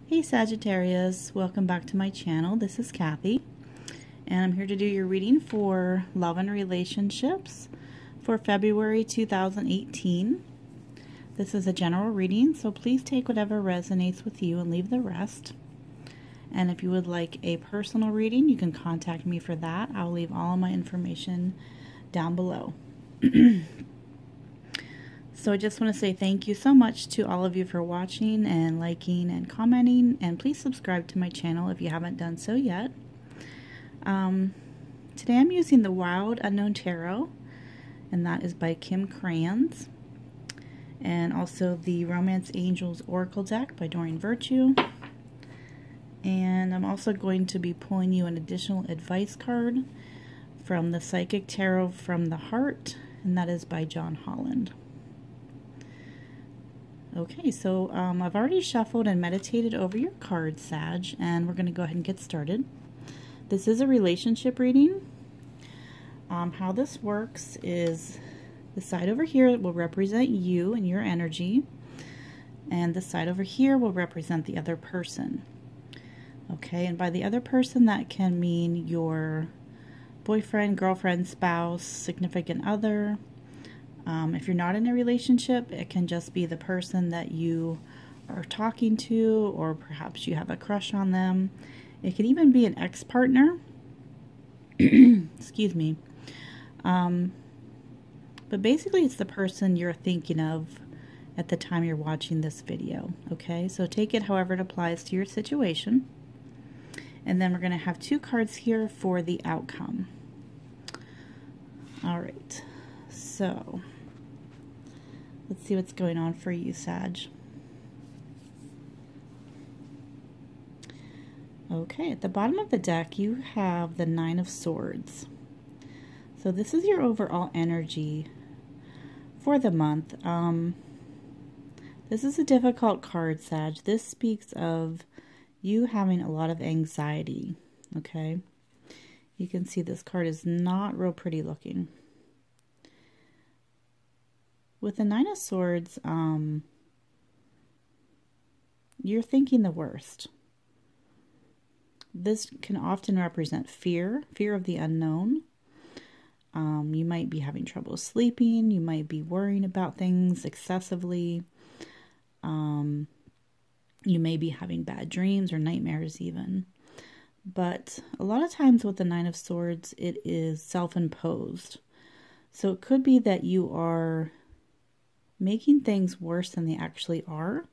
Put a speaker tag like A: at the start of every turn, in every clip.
A: Hey Sagittarius, welcome back to my channel. This is Kathy, and I'm here to do your reading for love and relationships for February 2018. This is a general reading, so please take whatever resonates with you and leave the rest. And if you would like a personal reading, you can contact me for that. I'll leave all of my information down below. So I just want to say thank you so much to all of you for watching and liking and commenting, and please subscribe to my channel if you haven't done so yet. Today I'm using the Wild Unknown Tarot, and that is by Kim Crayons, and also the Romance Angels Oracle deck by Doreen Virtue. And I'm also going to be pulling you an additional advice card from the Psychic Tarot from the Heart, and that is by John Holland. Okay, so I've already shuffled and meditated over your cards, Sag, and we're going to go ahead and get started. This is a relationship reading. How this works is the side over here will represent you and your energy, and the side over here will represent the other person. Okay, and by the other person, that can mean your boyfriend, girlfriend, spouse, significant other. If you're not in a relationship, it can just be the person that you are talking to, or perhaps you have a crush on them. It can even be an ex-partner. Excuse me. But basically it's the person you're thinking of at the time you're watching this video. Okay, so take it however it applies to your situation. And then we're going to have two cards here for the outcome. All right, so let's see what's going on for you, Sag. Okay, at the bottom of the deck, you have the Nine of Swords. So this is your overall energy for the month. This is a difficult card, Sag. This speaks of you having a lot of anxiety, okay? You can see this card is not real pretty looking. With the Nine of Swords, you're thinking the worst. This can often represent fear of the unknown. You might be having trouble sleeping. You might be worrying about things excessively. You may be having bad dreams or nightmares even. But a lot of times with the Nine of Swords, it is self-imposed. So it could be that you are making things worse than they actually are.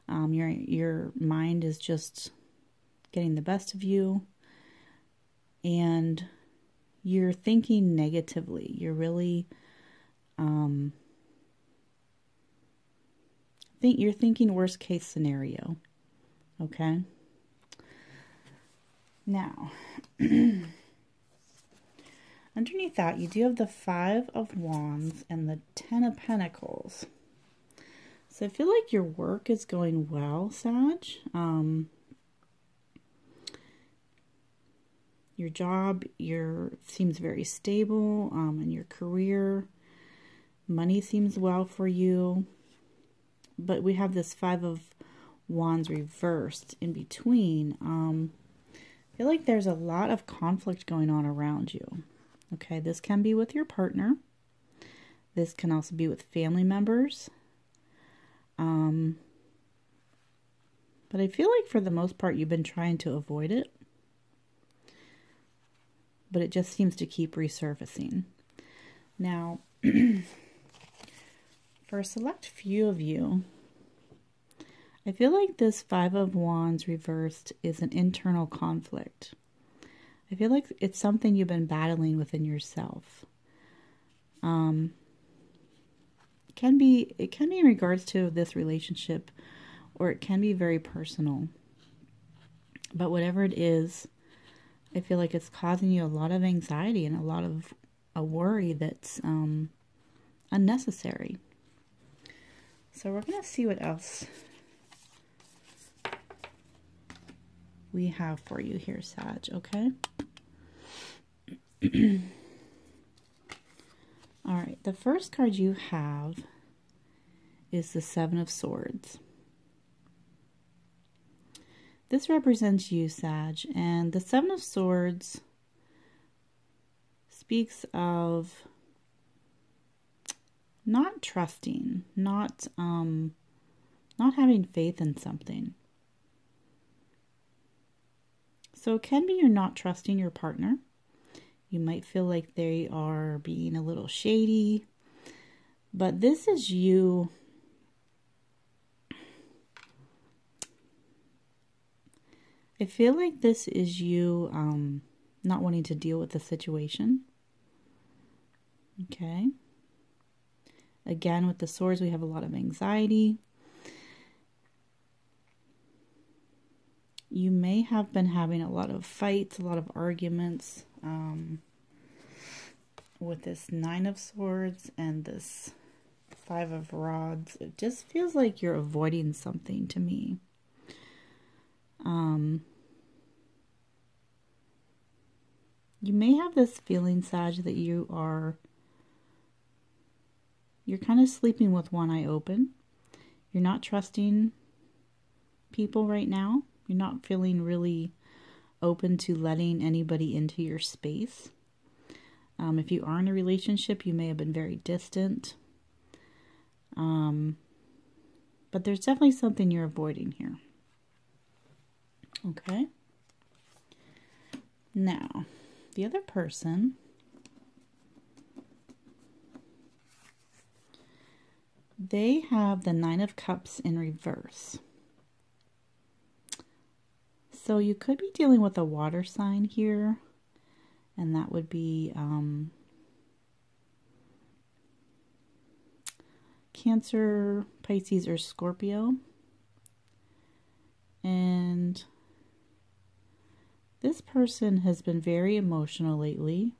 A: Your mind is just getting the best of you, and you're thinking negatively. You're really you're thinking worst case scenario. Okay. Now, underneath that, you do have the Five of Wands and the Ten of Pentacles. So I feel like your work is going well, Sag. Your job seems very stable, and your career, money seems well for you. But we have this Five of Wands reversed in between. I feel like there's a lot of conflict going on around you. Okay, this can be with your partner. This can also be with family members. But I feel like for the most part you've been trying to avoid it. But it just seems to keep resurfacing. Now, for a select few of you, I feel like this Five of Wands reversed is an internal conflict. I feel like it's something you've been battling within yourself. It can be in regards to this relationship, or it can be very personal. But whatever it is, I feel like it's causing you a lot of anxiety and a lot of a worry that's unnecessary. So we're going to see what else we have for you here, Sag, okay? All right, the first card you have is the Seven of Swords. This represents you, Sag, and the Seven of Swords speaks of not trusting, not having faith in something. So it can be you're not trusting your partner. You might feel like they are being a little shady, but this is you I feel like this is you not wanting to deal with the situation. Okay. Again, with the swords, we have a lot of anxiety. You may have been having a lot of fights, a lot of arguments with this Nine of Swords and this Five of Rods. It just feels like you're avoiding something to me. You may have this feeling, Sag, that you're kind of sleeping with one eye open. You're not trusting people right now. You're not feeling really open to letting anybody into your space. If you are in a relationship, you may have been very distant. But there's definitely something you're avoiding here. Okay. Now, the other person, they have the Nine of Cups in reverse. So you could be dealing with a water sign here, and that would be Cancer, Pisces, or Scorpio. And this person has been very emotional lately.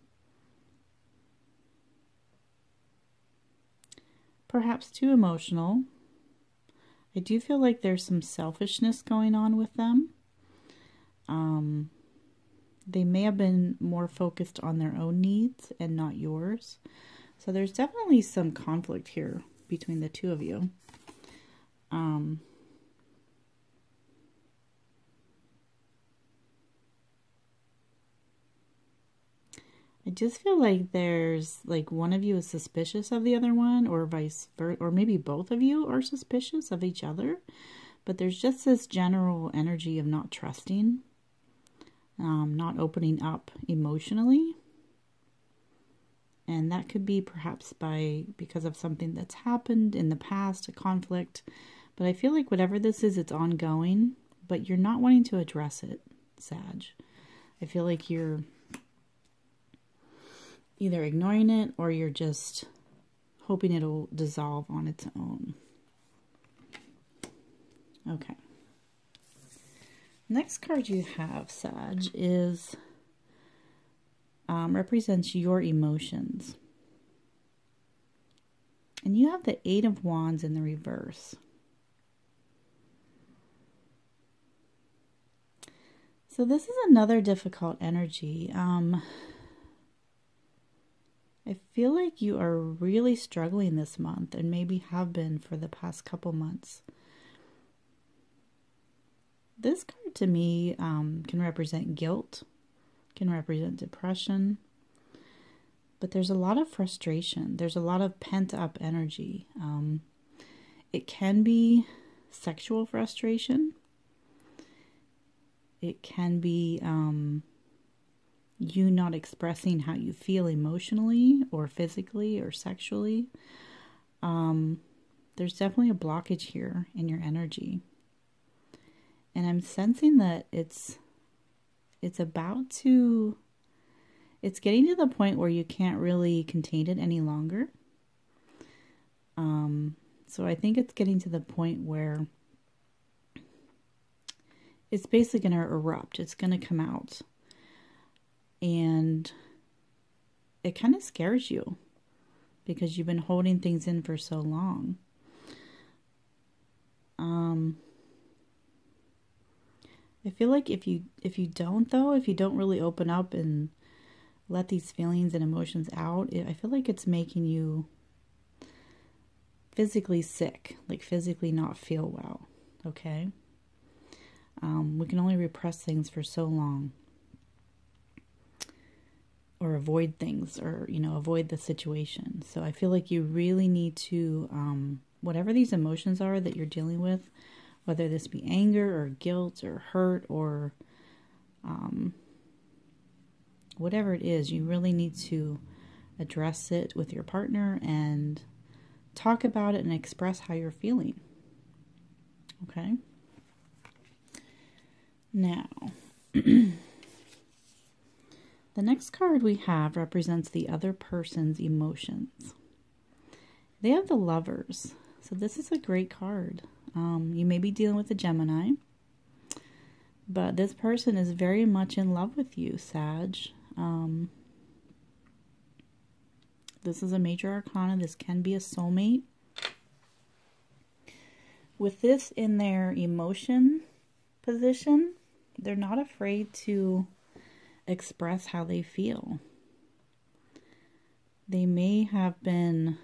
A: Perhaps too emotional. I do feel like there's some selfishness going on with them. They may have been more focused on their own needs and not yours. So there's definitely some conflict here between the two of you. I just feel like there's like one of you is suspicious of the other one, or vice versa, or maybe both of you are suspicious of each other. But there's just this general energy of not trusting, not opening up emotionally. And that could be perhaps because of something that's happened in the past, a conflict. But I feel like whatever this is, it's ongoing, but you're not wanting to address it, Sag. I feel like you're either ignoring it or you're just hoping it'll dissolve on its own. Okay. Next card you have, Sag, is represents your emotions. And you have the Eight of Wands in the reverse. So this is another difficult energy. I feel like you are really struggling this month, and maybe have been for the past couple months. This card to me can represent guilt, can represent depression, but there's a lot of frustration. There's a lot of pent-up energy. It can be sexual frustration. It can be you not expressing how you feel emotionally or physically or sexually. There's definitely a blockage here in your energy. And I'm sensing that it's getting to the point where you can't really contain it any longer. So I think it's getting to the point where it's basically going to erupt. It's going to come out. And it kind of scares you because you've been holding things in for so long. I feel like if you don't really open up and let these feelings and emotions out, I feel like it's making you physically sick, like physically not feel well, okay? We can only repress things for so long, or avoid things, or, avoid the situation. So I feel like you really need to, whatever these emotions are that you're dealing with, whether this be anger or guilt or hurt or whatever it is, you really need to address it with your partner and talk about it and express how you're feeling. Okay? Now, the next card we have represents the other person's emotions. They have the Lovers. So this is a great card. You may be dealing with a Gemini, but this person is very much in love with you, Sag. This is a major arcana. This can be a soulmate. With this in their emotion position, they're not afraid to express how they feel. They may have been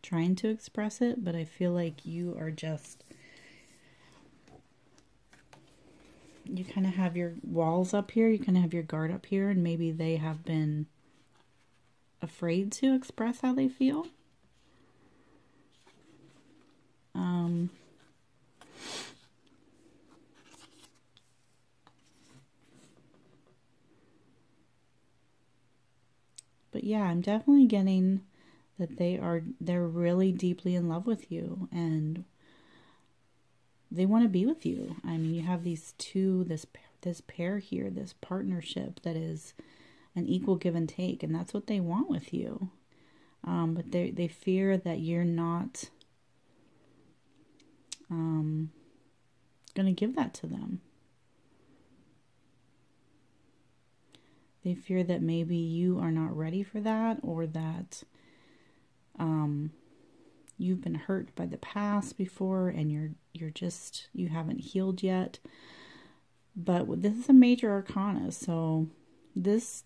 A: trying to express it, but I feel like you are just, you kind of have your walls up here, you kind of have your guard up here, and maybe they have been afraid to express how they feel. But yeah, I'm definitely getting that they're really deeply in love with you, and they want to be with you. I mean, you have these two, this pair here, this partnership that is an equal give and take, and that's what they want with you. But they fear that you're not going to give that to them. They fear that maybe you are not ready for that, or that you've been hurt by the past before, and you haven't healed yet. But this is a major arcana, so this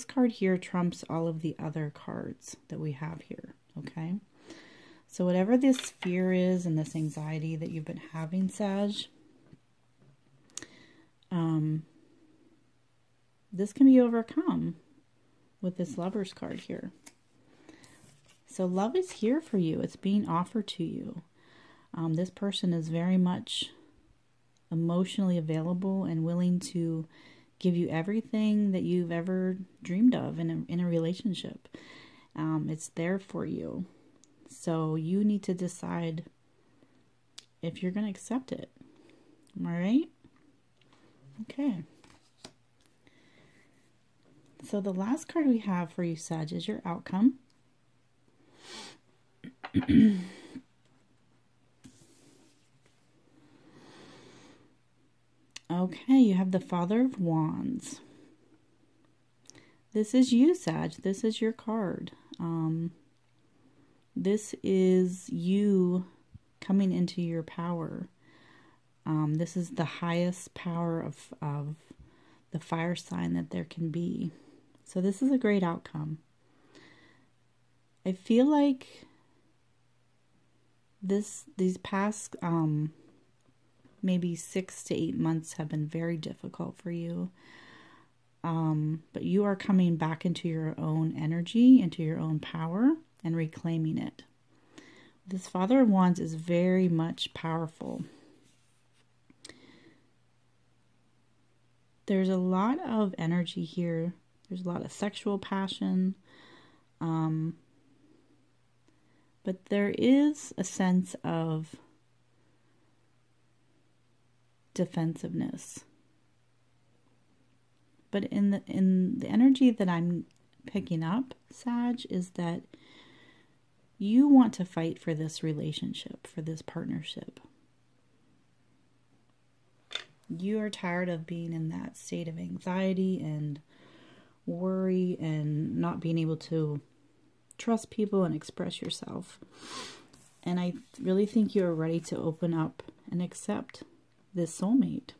A: card here trumps all of the other cards that we have here, okay? So whatever this fear is and this anxiety that you've been having, Sag, this can be overcome with this Lovers card here. So love is here for you. It's being offered to you. This person is very much emotionally available and willing to give you everything that you've ever dreamed of in a relationship. It's there for you. So you need to decide if you're going to accept it. All right? Okay. So the last card we have for you, Sag, is your outcome. Okay, you have the Father of Wands. This is you, Sag. This is your card. This is you coming into your power. This is the highest power of the fire sign that there can be. So this is a great outcome. I feel like these past maybe 6 to 8 months have been very difficult for you. But you are coming back into your own energy, into your own power, and reclaiming it. This Father of Wands is very much powerful. There's a lot of energy here. There's a lot of sexual passion. But there is a sense of defensiveness. But in the energy that I'm picking up, Sag, is that you want to fight for this relationship, for this partnership. You are tired of being in that state of anxiety and worry and not being able to trust people and express yourself. And I really think you are ready to open up and accept this soulmate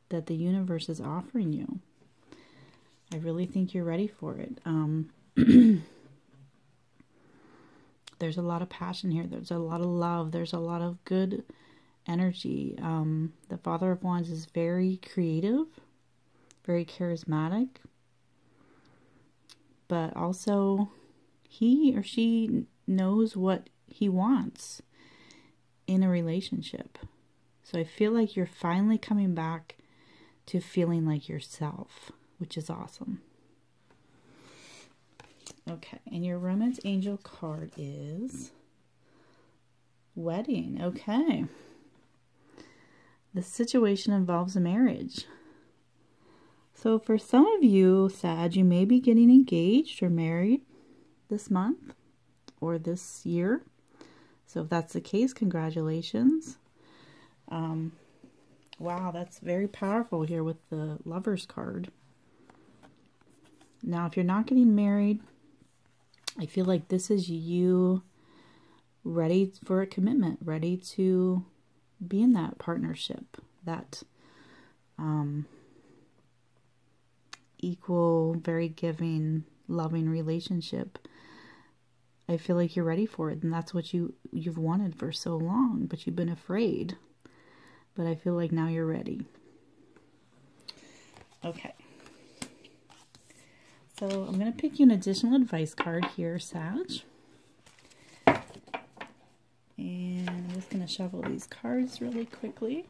A: that the universe is offering you. I really think you're ready for it. There's a lot of passion here. There's a lot of love. There's a lot of good energy. The Father of Wands is very creative, very charismatic, but also he or she knows what he wants in a relationship. So I feel like you're finally coming back to feeling like yourself, which is awesome. Okay, and your romance angel card is wedding. Okay. The situation involves a marriage. So for some of you, Sag, you may be getting engaged or married this month or this year. So if that's the case, congratulations. Wow, that's very powerful here with the Lovers card. Now, if you're not getting married, I feel like this is you ready for a commitment, ready to be in that partnership, that equal, very giving, loving relationship. I feel like you're ready for it, and that's what you've wanted for so long, but you've been afraid. But I feel like now you're ready. Okay. So I'm going to pick you an additional advice card here, Sag. And I'm just going to shuffle these cards really quickly.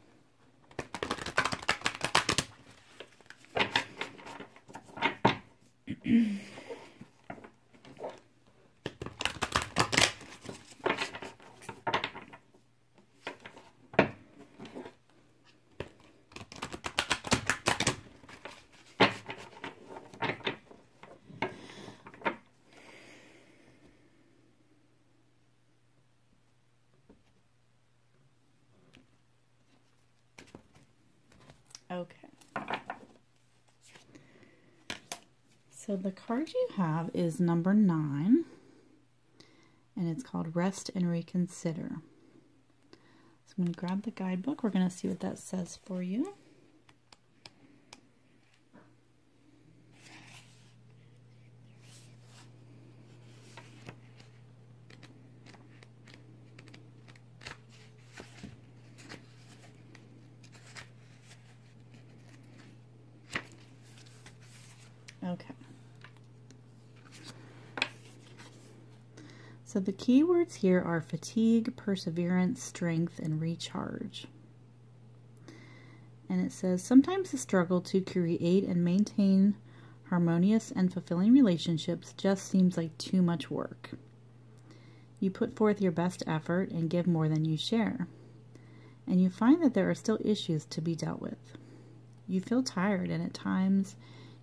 A: Okay. So the card you have is number 9, and it's called Rest and Reconsider. So I'm going to grab the guidebook. We're going to see what that says for you. Okay. So the key words here are fatigue, perseverance, strength, and recharge. And it says, sometimes the struggle to create and maintain harmonious and fulfilling relationships just seems like too much work. You put forth your best effort and give more than you share. And you find that there are still issues to be dealt with. You feel tired, and at times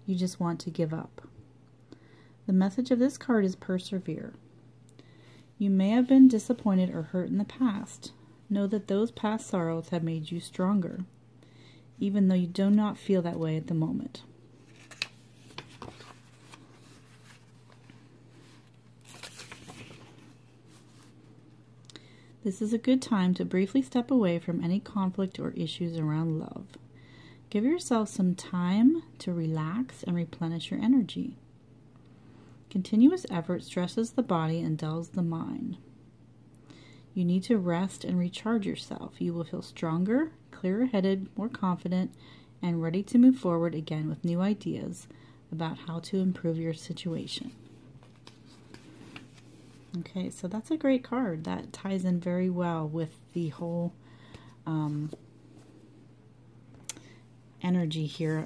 A: you just want to give up. The message of this card is persevere. You may have been disappointed or hurt in the past. Know that those past sorrows have made you stronger, even though you do not feel that way at the moment. This is a good time to briefly step away from any conflict or issues around love. Give yourself some time to relax and replenish your energy. Continuous effort stresses the body and dulls the mind. You need to rest and recharge yourself. You will feel stronger, clearer-headed, more confident, and ready to move forward again with new ideas about how to improve your situation. Okay, so that's a great card. That ties in very well with the whole energy here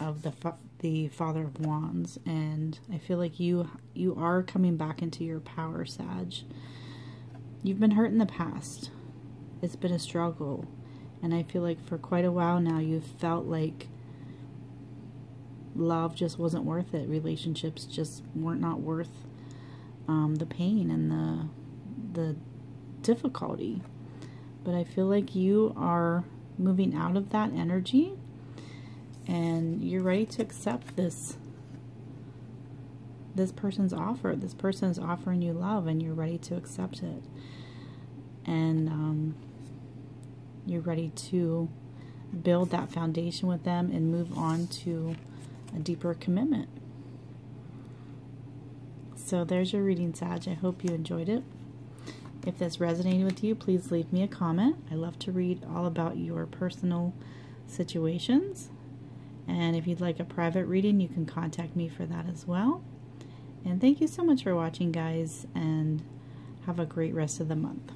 A: of the Father of Wands, and I feel like you are coming back into your power, Sag. You've been hurt in the past. It's been a struggle, and I feel like for quite a while now you've felt like love just wasn't worth it. Relationships just weren't not worth the pain and the difficulty. But I feel like you are moving out of that energy, and you're ready to accept this person's offer. This person is offering you love, and you're ready to accept it. And you're ready to build that foundation with them and move on to a deeper commitment. So there's your reading, Sag. I hope you enjoyed it. If this resonated with you, please leave me a comment. I love to read all about your personal situations. And if you'd like a private reading, you can contact me for that as well. And thank you so much for watching, guys, and have a great rest of the month.